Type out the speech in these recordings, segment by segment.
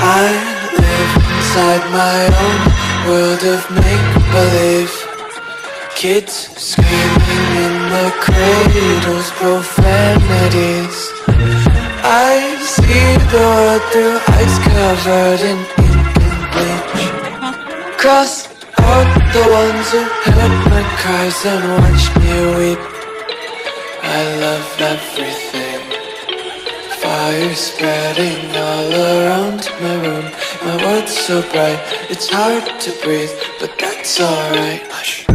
I live inside my own world of make-believe. Kids screaming in the cradles, profanities. I see the world through ice covered in ink and bleach. Cross out the ones who heard my cries and watched me weep. I love everything. Fire spreading all around my room. My world's so bright, it's hard to breathe, but that's alright. Hush.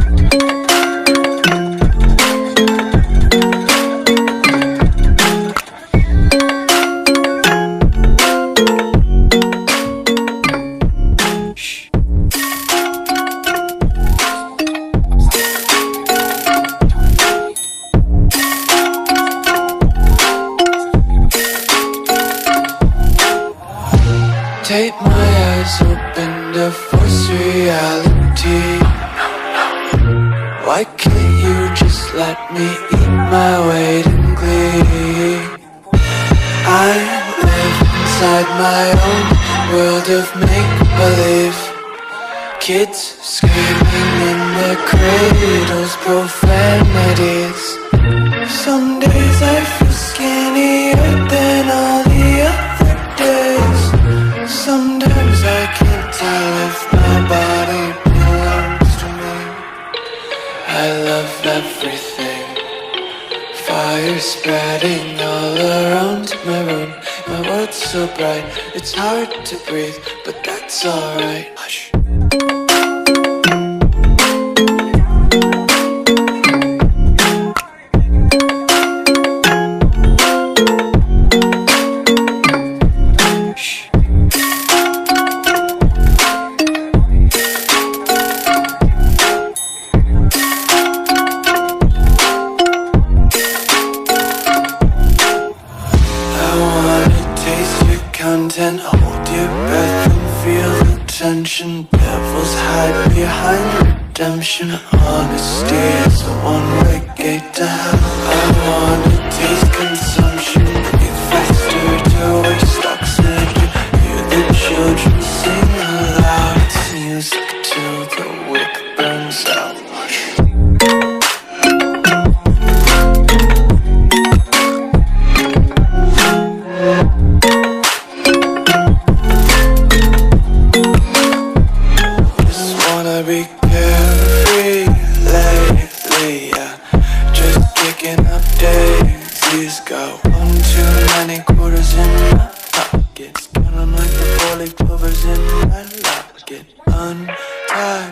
Take my eyes open to force reality. Why can't you just let me eat my weight in glee? I live inside my own world of make-believe. Kids screaming in their cradles, profanities. Some days I feel skinnier than all the other days. Sometimes I can't tell if my body belongs to me. I love everything. Fire spreading all around my room. My world's so bright, it's hard to breathe, but that's alright. Hush. Content, hold your breath and feel the tension. Devils hide behind redemption. Honesty is a one-way gate to hell. I wanna taste consumption. Breathe faster to waste oxygen. Hear the children sing aloud. It's music till the wick burns out. Be carefree lately, yeah. Just picking up daisies. Got one too many quarters in my pockets. Counting like the 4-leaf clovers in my locket. Untied